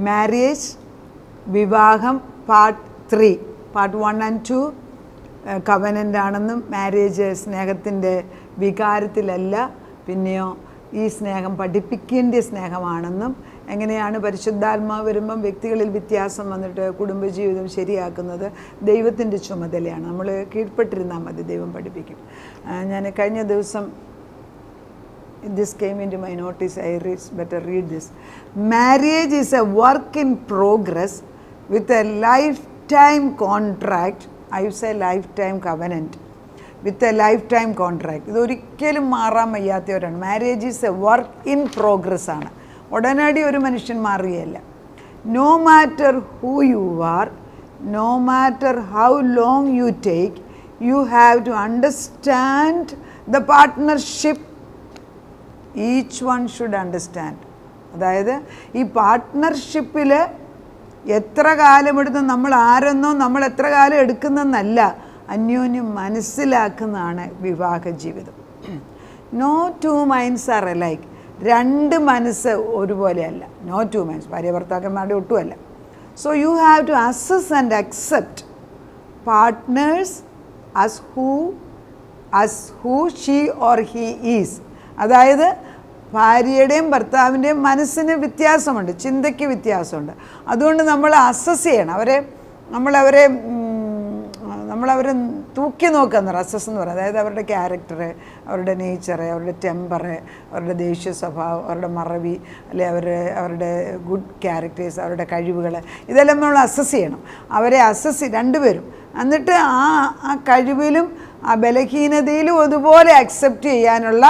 Marriage, വിവാഹം part 3, part 1 and 2 covenant ആണെന്നും marriage സ്നേഹത്തിൻ്റെ വികാരത്തിലല്ല, പിന്നെയോ ഈ സ്നേഹം പഠിപ്പിക്കേണ്ട സ്നേഹമാണെന്നും, എങ്ങനെയാണ് പരിശുദ്ധാത്മാവ് വരുമ്പം വ്യക്തികളിൽ വ്യത്യാസം വന്നിട്ട് കുടുംബജീവിതം ശരിയാക്കുന്നത് ദൈവത്തിൻ്റെ ചുമതലയാണ്. നമ്മൾ കീഴ്പ്പെട്ടിരുന്നാൽ മതി, ദൈവം പഠിപ്പിക്കും. ഞാൻ കഴിഞ്ഞ ദിവസം this came into my notice, I better read this. Marriage is a work in progress with a lifetime contract. I say lifetime covenant with a lifetime contract. ഇതൊരിക്കലും മാറാൻ വയ്യാത്തവരാണ്. Marriage is a work in progress ആണ്. ഉടനടി ഒരു മനുഷ്യൻ മാറുകയല്ല. No matter who you are, no matter how long you take, you have to understand the partnership. Each one should understand. അതായത് ഈ പാർട്ട്ണർഷിപ്പിൽ എത്ര കാലമെടുത്ത് നമ്മൾ ആരെന്നോ നമ്മൾ എത്ര കാലം എടുക്കുന്നതെന്നല്ല, അന്യോന്യം മനസ്സിലാക്കുന്നതാണ് വിവാഹ ജീവിതം. No two minds are alike. രണ്ട് മനസ്സ് ഒരുപോലെയല്ല. നോ ടു മൈൻഡ്സ് ഭാര്യ ഭർത്താക്കന്മാരുടെ ഒട്ടുമല്ല. So you have to assess and accept partners as who she or he is. അതായത് ഭാര്യയുടെയും ഭർത്താവിൻ്റെയും മനസ്സിന് വ്യത്യാസമുണ്ട്, ചിന്തയ്ക്ക് വ്യത്യാസമുണ്ട്. അതുകൊണ്ട് നമ്മൾ അസസ് ചെയ്യണം നമ്മളവരെ തൂക്കി നോക്കുക എന്ന് പറയും. അസസ് എന്ന് പറയുന്നത് അതായത് അവരുടെ ക്യാരക്ടർ, അവരുടെ നേച്ചർ, അവരുടെ ടെമ്പർ, അവരുടെ ദേഷ്യ സ്വഭാവം, അവരുടെ മറവി, അല്ലെ അവരുടെ ഗുഡ് ക്യാരക്ടേഴ്സ്, അവരുടെ കഴിവുകൾ, ഇതെല്ലാം നമ്മൾ അസസ് ചെയ്യണം. അവരെ രണ്ടുപേരും. എന്നിട്ട് ആ കഴിവിലും ആ ബലഹീനതയിലും അതുപോലെ അക്സെപ്റ്റ് ചെയ്യാനുള്ള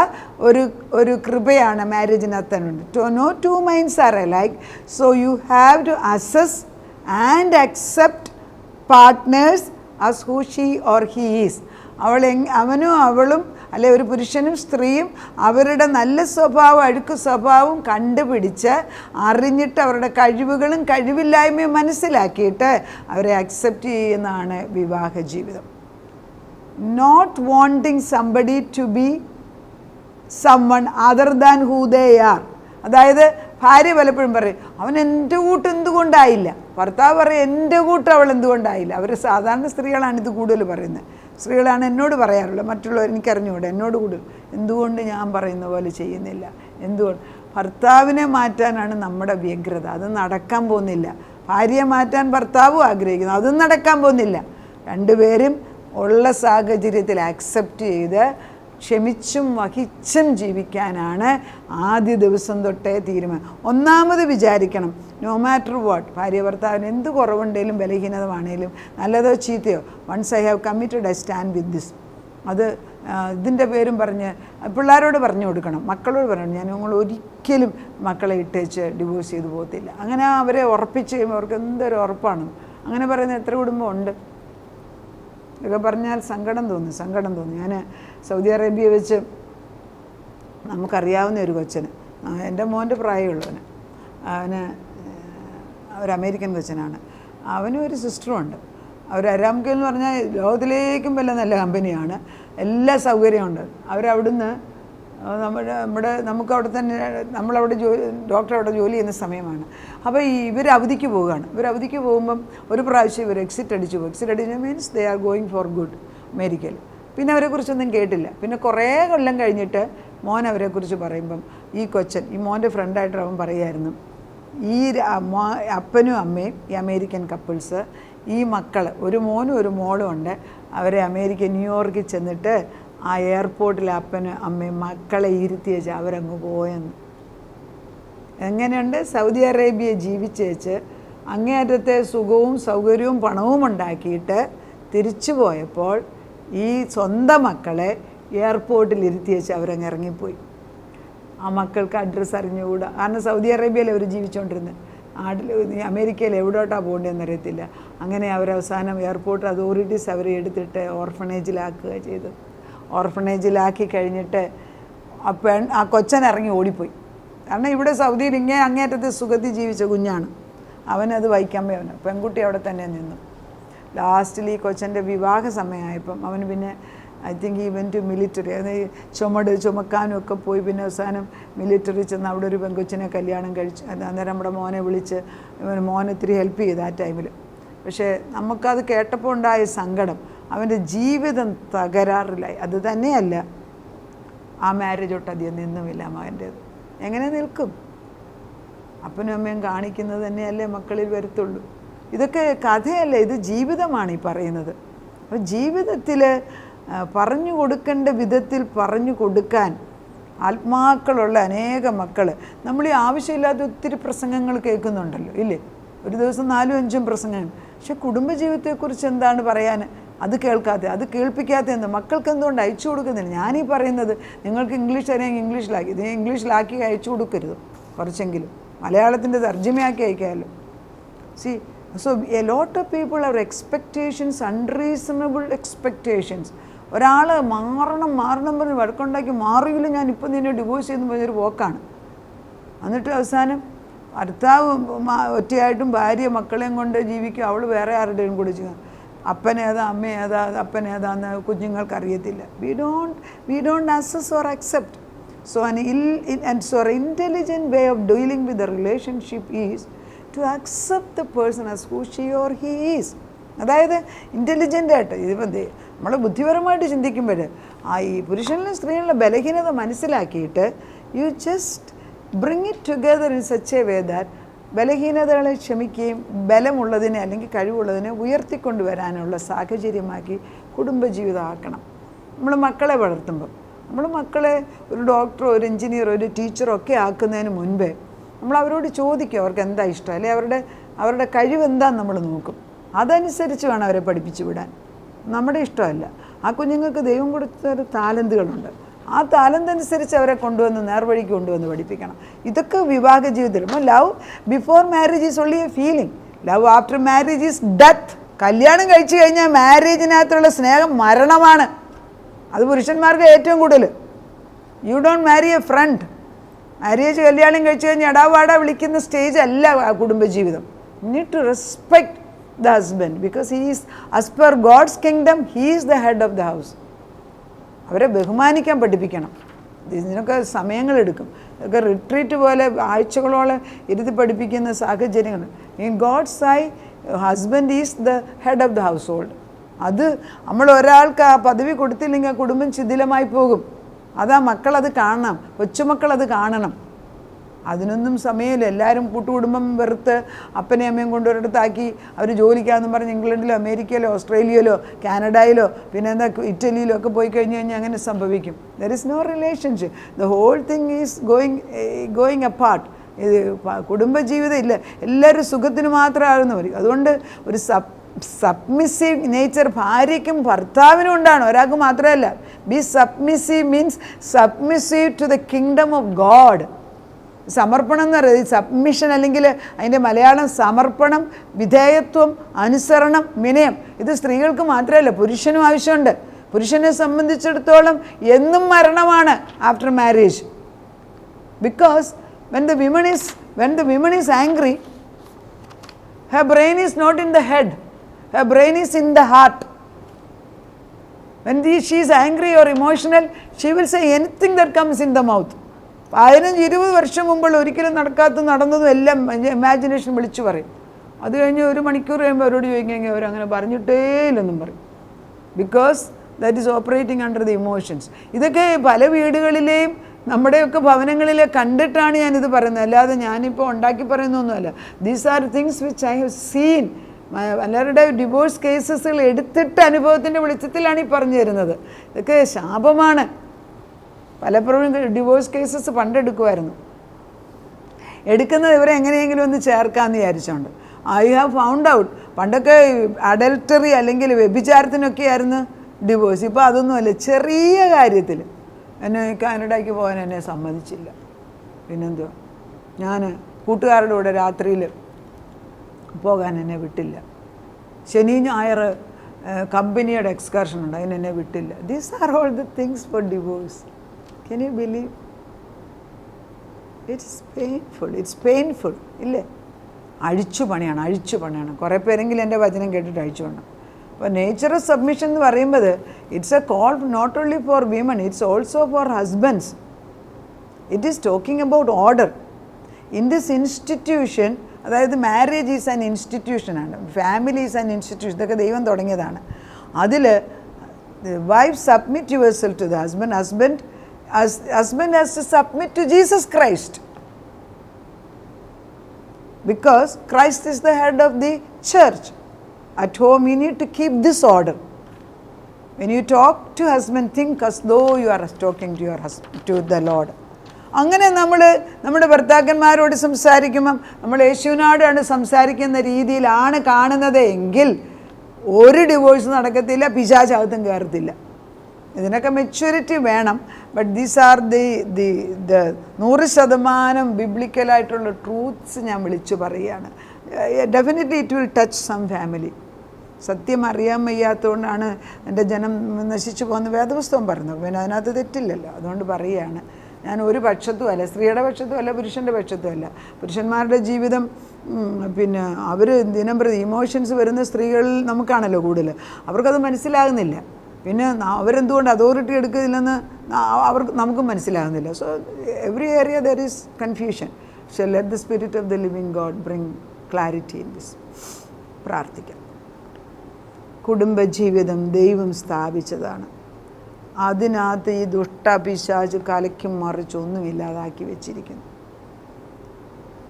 ഒരു കൃപയാണ് മാരേജിനകത്തുണ്ട്. No two minds are alike. So you have to assess and accept partners as who she or he is. അവനും അവളും അല്ലെ ഒരു പുരുഷനും സ്ത്രീയും അവരുടെ നല്ല സ്വഭാവം അഴുക്ക് സ്വഭാവം കണ്ടുപിടിച്ച് അറിഞ്ഞിട്ട് അവരുടെ കഴിവുകളും കഴിവില്ലായ്മയും മനസ്സിലാക്കിയിട്ട് അവരെ അക്സെപ്റ്റ് ചെയ്യുന്നതാണ് വിവാഹ ജീവിതം. Not wanting somebody to be someone other than who they are. അതായത് ഭാര്യ പലപ്പോഴും പറയും അവൻ എൻ്റെ കൂട്ട് എന്തുകൊണ്ടായില്ല, ഭർത്താവ് പറയും എൻ്റെ കൂട്ട് അവൾ എന്തുകൊണ്ടായില്ല. അവർ സാധാരണ സ്ത്രീകളാണ് ഇത് കൂടുതൽ പറയുന്നത്. സ്ത്രീകളാണ് എന്നോട് പറയാറുള്ളത്, മറ്റുള്ളവർ എനിക്കറിഞ്ഞുകൂടെ എന്നോട് കൂടുതൽ എന്തുകൊണ്ട് ഞാൻ പറയുന്ന പോലെ ചെയ്യുന്നില്ല, എന്തുകൊണ്ട്. ഭർത്താവിനെ മാറ്റാനാണ് നമ്മുടെ വ്യഗ്രത, അത് നടക്കാൻ പോകുന്നില്ല. ഭാര്യയെ മാറ്റാൻ ഭർത്താവും ആഗ്രഹിക്കുന്നു, അതും നടക്കാൻ പോകുന്നില്ല. രണ്ടുപേരും ഉള്ള സാഹചര്യത്തിൽ അക്സെപ്റ്റ് ചെയ്ത് ക്ഷമിച്ചും വഹിച്ചും ജീവിക്കാനാണ് ആദ്യ ദിവസം തൊട്ടേ തീരുമാനം. ഒന്നാമത് വിചാരിക്കണം, നോ മാറ്റർ വാട്ട്, ഭാര്യ ഭർത്താവിന് എന്ത് കുറവുണ്ടെങ്കിലും ബലഹീനതമാണെങ്കിലും നല്ലതോ ചീത്തയോ, once I have committed I stand with this. അത് ഇതിൻ്റെ പേരും പറഞ്ഞ് പിള്ളേരോട് പറഞ്ഞു കൊടുക്കണം, മക്കളോട് പറയണം, നിങ്ങൾ ഒരിക്കലും മക്കളെ ഇട്ടേച്ച് ഡിവോഴ്സ് ചെയ്ത് പോകത്തില്ല. അങ്ങനെ അവരെ ഉറപ്പിച്ച് കഴിയുമ്പോൾ അവർക്ക് എന്തൊരു ഉറപ്പാണ്. അങ്ങനെ പറയുന്ന എത്ര കുടുംബം ഉണ്ട്. ഇതൊക്കെ പറഞ്ഞാൽ സങ്കടം തോന്നും. ഞാൻ സൗദി അറേബ്യ വെച്ച് നമുക്കറിയാവുന്ന ഒരു കൊച്ചന്, എൻ്റെ മോൻ്റെ പ്രായമുള്ളവന്, ഒരു അമേരിക്കൻ കൊച്ചനാണ്. അവനും ഒരു സിസ്റ്ററുമുണ്ട്. അവർ അരാംകോ എന്ന് പറഞ്ഞാൽ ലോകത്തിലേക്കും വല്ല നല്ല കമ്പനിയാണ്, എല്ലാ സൗകര്യമുണ്ട്. അവരവിടുന്ന് നമുക്കവിടെ തന്നെ നമ്മളവിടെ ഡോക്ടർ അവിടെ ജോലി ചെയ്യുന്ന സമയമാണ്. അപ്പോൾ ഇവർ അവധിക്ക് പോവുകയാണ്. അവധിക്ക് പോകുമ്പം ഒരു പ്രാവശ്യം ഇവർ എക്സിറ്റ് അടിച്ചു means they are going for good അമേരിക്കയിൽ. പിന്നെ അവരെക്കുറിച്ചൊന്നും കേട്ടില്ല. പിന്നെ കുറേ കൊല്ലം കഴിഞ്ഞിട്ട് മോൻ അവരെക്കുറിച്ച് പറയുമ്പം ഈ കൊച്ചൻ, ഈ മോൻ്റെ ഫ്രണ്ടായിട്ട് അവൻ പറയുമായിരുന്നു, ഈ അപ്പനും അമ്മയും ഈ അമേരിക്കൻ കപ്പിൾസ്, ഈ മക്കൾ, ഒരു മോനും ഒരു മോളും ഉണ്ട്, അവരെ ന്യൂയോർക്കിൽ ചെന്നിട്ട് ആ എയർപോർട്ടിൽ അപ്പനും അമ്മയും മക്കളെ ഇരുത്തി വെച്ച് അവരങ്ങ് പോയെന്ന്. എങ്ങനെയുണ്ട്? സൗദി അറേബ്യ ജീവിച്ചേച്ച് അങ്ങേയറ്റത്തെ സുഖവും സൗകര്യവും പണവും ഉണ്ടാക്കിയിട്ട് തിരിച്ചു പോയപ്പോൾ ഈ സ്വന്തം മക്കളെ എയർപോർട്ടിൽ ഇരുത്തി വെച്ച് അവരങ്ങ് ഇറങ്ങിപ്പോയി. ആ മക്കൾക്ക് അഡ്രസ്സ് അറിഞ്ഞുകൂടാ. കാരണം സൗദി അറേബ്യയിൽ അവർ ജീവിച്ചുകൊണ്ടിരുന്നത്. അമേരിക്കയിൽ എവിടോട്ടാണ് പോകേണ്ടതെന്ന് അറിയത്തില്ല. അങ്ങനെ അവരവസാനം എയർപോർട്ട് അതോറിറ്റീസ് അവരെ എടുത്തിട്ട് ഓർഫണേജിലാക്കുക ചെയ്തു. ഓർഫണേജിലാക്കി കഴിഞ്ഞിട്ട് ആ കൊച്ചൻ ഇറങ്ങി ഓടിപ്പോയി. കാരണം ഇവിടെ സൗദിയിൽ അങ്ങേയറ്റത്തെ സുഖത്തിൽ ജീവിച്ച കുഞ്ഞാണ്. അവനത് വഹിക്കാൻ പോയവന്, പെൺകുട്ടി അവിടെ തന്നെ നിന്നു. ലാസ്റ്റിൽ ഈ കൊച്ചൻ്റെ വിവാഹ സമയമായപ്പം അവന് പിന്നെ I think even to military, അതായത് ചുമക്കാനും ഒക്കെ പോയി. പിന്നെ അവസാനം മിലിറ്ററി ചെന്ന് അവിടെ ഒരു പെങ്കൊച്ചിനെ കല്യാണം കഴിച്ച്. അന്നേരം നമ്മുടെ മോനെ വിളിച്ച് മോനെ ഇത്തിരി ഹെൽപ്പ് ചെയ്ത് ആ ടൈമിൽ. പക്ഷേ നമുക്കത് കേട്ടപ്പോൾ ഉണ്ടായ സങ്കടം, അവൻ്റെ ജീവിതം തകരാറിലായി. അത് തന്നെയല്ല, ആ മാരേജ് തൊട്ട് അധികം നിന്നുമില്ല മകൻ്റേത്. എങ്ങനെ നിൽക്കും? അപ്പനും അമ്മയും കാണിക്കുന്നത് തന്നെയല്ലേ മക്കളിൽ വരത്തുള്ളൂ. ഇതൊക്കെ കഥയല്ല, ഇത് ജീവിതമാണ് ഈ പറയുന്നത്. അപ്പോൾ ജീവിതത്തിൽ പറഞ്ഞു കൊടുക്കേണ്ട വിധത്തിൽ പറഞ്ഞു കൊടുക്കാൻ ആത്മാക്കളുള്ള അനേക മക്കൾ. നമ്മൾ ഈ ആവശ്യമില്ലാത്ത ഒത്തിരി പ്രസംഗങ്ങൾ കേൾക്കുന്നുണ്ടല്ലോ, ഇല്ലേ? ഒരു ദിവസം 4-5 പ്രസംഗങ്ങൾ. പക്ഷെ കുടുംബജീവിതത്തെക്കുറിച്ച് എന്താണ് പറയാൻ? അത് കേൾക്കാതെ, അത് കേൾപ്പിക്കാത്ത എന്ത്? മക്കൾക്ക് എന്തുകൊണ്ട് അയച്ചു കൊടുക്കുന്നില്ല? ഞാനീ പറയുന്നത് നിങ്ങൾക്ക് ഇംഗ്ലീഷ് അറിയാമെങ്കിൽ ഇംഗ്ലീഷിലാക്കി, ഇത് ഇംഗ്ലീഷിലാക്കി അയച്ചു കൊടുക്കരുത്. കുറച്ചെങ്കിലും മലയാളത്തിൻ്റെ തർജ്ജമയാക്കി അയക്കാമല്ലോ. See, so a lot of people അവർ എക്സ്പെക്റ്റേഷൻസ്, അൺറീസണബിൾ എക്സ്പെക്റ്റേഷൻസ്. ഒരാൾ മാറണം പറഞ്ഞ് വഴക്കുണ്ടാക്കി, മാറിയില്ല ഞാനിപ്പോൾ നിന്നെ ഡിവോഴ്സ് ചെയ്യുന്ന പറഞ്ഞൊരു പോക്കാണ്. എന്നിട്ട് അവസാനം ഭർത്താവ് ഒറ്റയായിട്ടും ഭാര്യ മക്കളെയും കൊണ്ട് ജീവിക്കും, അവൾ വേറെ ആരുടെയും കൂടെ ചെയ്യും. അപ്പനേതാ അമ്മയേതാ അപ്പനേതാന്ന് കുഞ്ഞുങ്ങൾക്ക് അറിയത്തില്ല. We don't assess or accept. So an intelligent way of dealing with the relationship is to accept the person as who she or he is. അതായത് ഇൻ്റലിജൻ്റ് ആയിട്ട്, ഇതിപ്പം നമ്മൾ ബുദ്ധിപരമായിട്ട് ചിന്തിക്കുമ്പോൾ ഈ പുരുഷനിലും സ്ത്രീകളിലെ ബലഹീനത മനസ്സിലാക്കിയിട്ട് you just bring it together in such a way that ബലഹീനതകളെ ക്ഷമിക്കുകയും ബലമുള്ളതിനെ അല്ലെങ്കിൽ കഴിവുള്ളതിനെ ഉയർത്തിക്കൊണ്ടുവരാനുള്ള സാഹചര്യമാക്കി കുടുംബജീവിതം ആക്കണം. നമ്മൾ മക്കളെ വളർത്തുമ്പം, നമ്മൾ മക്കളെ ഒരു ഡോക്ടറോ ഒരു എഞ്ചിനീയറോ ഒരു ടീച്ചറോ ഒക്കെ ആക്കുന്നതിന് മുൻപേ നമ്മൾ അവരോട് ചോദിക്കും അവർക്ക് എന്താ ഇഷ്ടം, അല്ലെങ്കിൽ അവരുടെ കഴിവെന്താന്ന് നമ്മൾ നോക്കും. അതനുസരിച്ച് വേണം അവരെ പഠിപ്പിച്ചു വിടാൻ. നമ്മുടെ ഇഷ്ടമല്ല. ആ കുഞ്ഞുങ്ങൾക്ക് ദൈവം കൊടുത്തൊരു താലന്തുകളുണ്ട്. ആ താലന്ത് അനുസരിച്ച് അവരെ കൊണ്ടുവന്ന് നേർവഴിക്ക് കൊണ്ടുവന്ന് പഠിപ്പിക്കണം. ഇതൊക്കെ വിവാഹ ജീവിതത്തിൽ. Love before marriage is only A feeling. Love after marriage is death. കല്യാണം കഴിച്ചു കഴിഞ്ഞാൽ മാരേജിനകത്തുള്ള സ്നേഹം മരണമാണ്. അത് പുരുഷന്മാർക്ക് ഏറ്റവും കൂടുതൽ. You don't marry a friend. Marriage കല്യാണം കഴിച്ചു കഴിഞ്ഞാൽ എടാവാടാ വിളിക്കുന്ന സ്റ്റേജ് അല്ല കുടുംബജീവിതം. You need to respect the husband because he is as per God's kingdom he is the head of the house. അവരെ ബഹുമാനിക്കാൻ പഠിപ്പിക്കണം. ഇതിനൊക്കെ സമയങ്ങളെടുക്കും. ഇതൊക്കെ റിട്രീറ്റ് പോലെ ആഴ്ചകളോളം ഇരുത്തി പഠിപ്പിക്കുന്ന സാഹചര്യങ്ങൾ. In God's I husband is the head of the household. അത് നമ്മൾ ഒരാൾക്ക് ആ പദവി കൊടുത്തില്ലെങ്കിൽ ആ കുടുംബം ശിഥിലമായി പോകും. അതാ മക്കളത് കാണണം, കൊച്ചുമക്കളത് കാണണം. അതിനൊന്നും സമയമില്ല. എല്ലാവരും കൂട്ടുകുടുംബം വെറുത്ത് അപ്പനെയും അമ്മയും കൊണ്ടൊരിടത്താക്കി അവർ ജോലിക്കാണെന്ന് പറഞ്ഞ് ഇംഗ്ലണ്ടിലോ അമേരിക്കയിലോ ഓസ്ട്രേലിയയിലോ കാനഡയിലോ പിന്നെ എന്താ ഇറ്റലിയിലോ ഒക്കെ പോയി കഴിഞ്ഞ് കഴിഞ്ഞാൽ അങ്ങനെ സംഭവിക്കും. There is no relationship. The whole thing is going apart. ഇത് കുടുംബജീവിതം ഇല്ല. എല്ലാവരും സുഖത്തിന് മാത്രമാകുന്നു പറയും. അതുകൊണ്ട് ഒരു സബ്മിസീവ് നേച്ചർ ഭാര്യയ്ക്കും ഭർത്താവിനും ഉണ്ടാണ്, ഒരാൾക്ക് മാത്രമല്ല. Be submissive means submissive to the kingdom of God. സമർപ്പണം എന്ന് പറയുന്നത് സബ്മിഷൻ, അല്ലെങ്കിൽ അതിൻ്റെ മലയാളം സമർപ്പണം, വിധേയത്വം, അനുസരണം, വിനയം. ഇത് സ്ത്രീകൾക്ക് മാത്രമല്ല പുരുഷനും ആവശ്യമുണ്ട്. പുരുഷനെ സംബന്ധിച്ചിടത്തോളം എന്നും മരണമാണ് after marriage. Because when the woman is angry, her brain is not in the head, her brain is in the heart. When she is angry or emotional, she will say anything that comes in the mouth. 15-20 വർഷം മുമ്പുള്ള ഒരിക്കലും നടന്നതും എല്ലാം imagination വിളിച്ചു പറയും. അത് കഴിഞ്ഞ് 1 മണിക്കൂർ കഴിയുമ്പോൾ അവരോട് ചോദിക്കുകയെങ്കിൽ അവരങ്ങനെ പറഞ്ഞിട്ടേ ഇല്ലെന്നും പറയും. Because that is operating under the emotions. ഇതൊക്കെ പല വീടുകളിലെയും നമ്മുടെയൊക്കെ ഭവനങ്ങളിലെ കണ്ടിട്ടാണ് ഞാനിത് പറയുന്നത്, അല്ലാതെ ഞാനിപ്പോൾ ഉണ്ടാക്കി പറയുന്നൊന്നുമല്ല. These are things which I have seen. പലരുടെ ഡിവോഴ്സ് കേസസുകൾ എടുത്തിട്ട് അനുഭവത്തിൻ്റെ വെളിച്ചത്തിലാണ് ഈ പറഞ്ഞു തരുന്നത്. ഇതൊക്കെ ശാപമാണ്. പലപ്പോഴും ഡിവോഴ്സ് കേസസ് പണ്ടെടുക്കുമായിരുന്നു. എടുക്കുന്നത് ഇവരെ എങ്ങനെയെങ്കിലും ഒന്ന് ചേർക്കാമെന്ന് വിചാരിച്ചുകൊണ്ട്. ഐ ഹാവ് ഫൗണ്ട് ഔട്ട് പണ്ടൊക്കെ അഡൽട്ടറി അല്ലെങ്കിൽ വ്യഭിചാരത്തിനൊക്കെ ആയിരുന്നു ഡിവോഴ്സ്. ഇപ്പോൾ അതൊന്നുമല്ല. ചെറിയ കാര്യത്തിൽ എന്നെ കാനഡയ്ക്ക് പോകാൻ എന്നെ സമ്മതിച്ചില്ല. പിന്നെന്തോ, ഞാൻ കൂട്ടുകാരുടെ കൂടെ രാത്രിയിൽ പോകാൻ എന്നെ വിട്ടില്ല. ശനി ഞായർ കമ്പനിയുടെ എക്സ്കർഷൻ ഉണ്ട്, അതിനെന്നെ വിട്ടില്ല. These are all the things for divorce. Can you believe? It's painful. ഇല്ലേ? അഴിച്ചു പണിയാണ്. കുറേ പേരെങ്കിലും എൻ്റെ വചനം കേട്ടിട്ട് അഴിച്ചു പണം. അപ്പോൾ നേച്ചർ ഓഫ് സബ്മിഷൻ എന്ന് പറയുമ്പോൾ it's a call not only for women, it's also for husbands. It is talking about order in this institution. അതായത് മാരേജ് ഈസ് ആൻ ഇൻസ്റ്റിറ്റ്യൂഷനാണ്, ഫാമിലി ഈസ് ആൻ ഇൻസ്റ്റിറ്റ്യൂഷൻ. ഇതൊക്കെ ദൈവം തുടങ്ങിയതാണ്. അതിൽ wife submit yourself to the husband, husband has to submit to Jesus Christ, because Christ is the head of the church. At home you need to keep this order. When you talk to husband, think as though you are talking to your husband, to the Lord. അങ്ങനെ നമ്മൾ നമ്മുടെ ഭർത്താക്കന്മാരോട് സംസാരിക്കുമ്പം നമ്മൾ യേശുവിനോടാണ് സംസാരിക്കുന്ന രീതിയിലാണ് കാണുന്നത് എങ്കിൽ ഒരു ഡിവോഴ്സ് നടക്കത്തില്ല, പിശാചകത്തും കയറത്തില്ല. ഇതിനൊക്കെ മെച്യൂരിറ്റി വേണം. ബട്ട് ദീസ് ആർ ദി 100% ബിബ്ലിക്കലായിട്ടുള്ള ട്രൂത്ത്സ് ഞാൻ വിളിച്ചു പറയുകയാണ്. Definitely it will touch some family. സത്യം അറിയാൻ വയ്യാത്തതുകൊണ്ടാണ് എൻ്റെ ജനം നശിച്ചു പോകുന്ന വേദപുസ്തകം പറയുന്നത്. പിന്നെ അതിനകത്ത് തെറ്റില്ലല്ലോ. അതുകൊണ്ട് പറയുകയാണ്. ഞാൻ ഒരു പക്ഷത്തുമല്ല, സ്ത്രീയുടെ പക്ഷത്തുമല്ല, പുരുഷൻ്റെ പക്ഷത്തുമല്ല. പുരുഷന്മാരുടെ ജീവിതം പിന്നെ അവർ ദിനം പ്രതി ഇമോഷൻസ് വരുന്ന സ്ത്രീകളിൽ നമുക്കാണല്ലോ കൂടുതൽ. അവർക്കത് മനസ്സിലാകുന്നില്ല. പിന്നെ അവരെന്തുകൊണ്ട് അതോറിറ്റി എടുക്കുന്നില്ലെന്ന് നമുക്കും മനസ്സിലാകുന്നില്ല. So every area there is confusion. So let the spirit of the living God bring clarity in this. പ്രാർത്ഥിക്കാം. കുടുംബജീവിതം ദൈവം സ്ഥാപിച്ചതാണ്. അതിനകത്ത് ഈ ദുഷ്ടപിശാച് കലയ്ക്കും മറിച്ചൊന്നും ഇല്ലാതാക്കി വെച്ചിരിക്കുന്നു.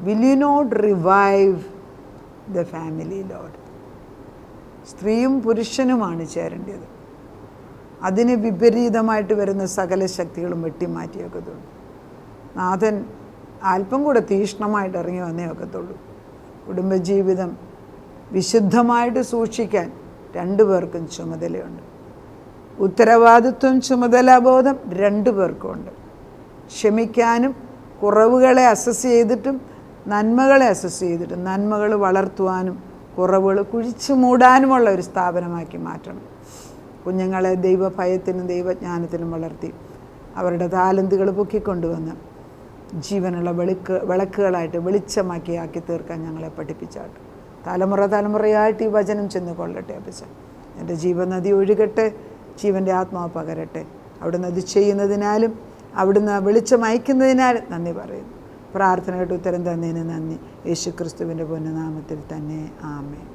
Will you not revive the family lord? സ്ത്രീയും പുരുഷനുമാണ് ചേരേണ്ടത്. അതിന് വിപരീതമായിട്ട് വരുന്ന സകല ശക്തികളും വെട്ടിമാറ്റിയൊക്കത്തുള്ളൂ. നാഥൻ അല്പം കൂടെ തീക്ഷ്ണമായിട്ട് ഇറങ്ങി വന്നേ ഒക്കത്തുള്ളൂ. കുടുംബജീവിതം വിശുദ്ധമായിട്ട് സൂക്ഷിക്കാൻ രണ്ടു പേർക്കും ചുമതലയുണ്ട്. ഉത്തരവാദിത്വം, ചുമതലാബോധം രണ്ടു പേർക്കും ഉണ്ട്. ക്ഷമിക്കാനും കുറവുകളെ അസസ് ചെയ്തിട്ടും നന്മകളെ അസസ് ചെയ്തിട്ടും നന്മകൾ വളർത്തുവാനും കുറവുകൾ കുഴിച്ചു മൂടാനുമുള്ള ഒരു സ്ഥാപനമാക്കി മാറ്റണം. കുഞ്ഞുങ്ങളെ ദൈവഭയത്തിനും ദൈവജ്ഞാനത്തിനും വളർത്തി അവരുടെ താലന്തുകൾ പൊക്കിക്കൊണ്ടുവന്ന് ജീവനുള്ള വിളക്കുകളായിട്ട് വെളിച്ചമാക്കി ആക്കി തീർക്കാൻ ഞങ്ങളെ പഠിപ്പിച്ചാട്ട്. തലമുറയായിട്ട് ഈ വചനം ചെന്ന് കൊള്ളട്ടെ അപ്പച്ച. എൻ്റെ ജീവനദി ഒഴുകട്ടെ, ജീവൻ്റെ ആത്മാവ് പകരട്ടെ. അവിടുന്ന് അത് ചെയ്യുന്നതിനാലും അവിടുന്ന് വെളിച്ചം അയക്കുന്നതിനാലും നന്ദി പറയുന്നു. പ്രാർത്ഥനയായിട്ട് ഉത്തരം തന്നതിന് നന്ദി. യേശു ക്രിസ്തുവിൻ്റെ പൊന്നുനാമത്തിൽ തന്നെ. ആമേൻ.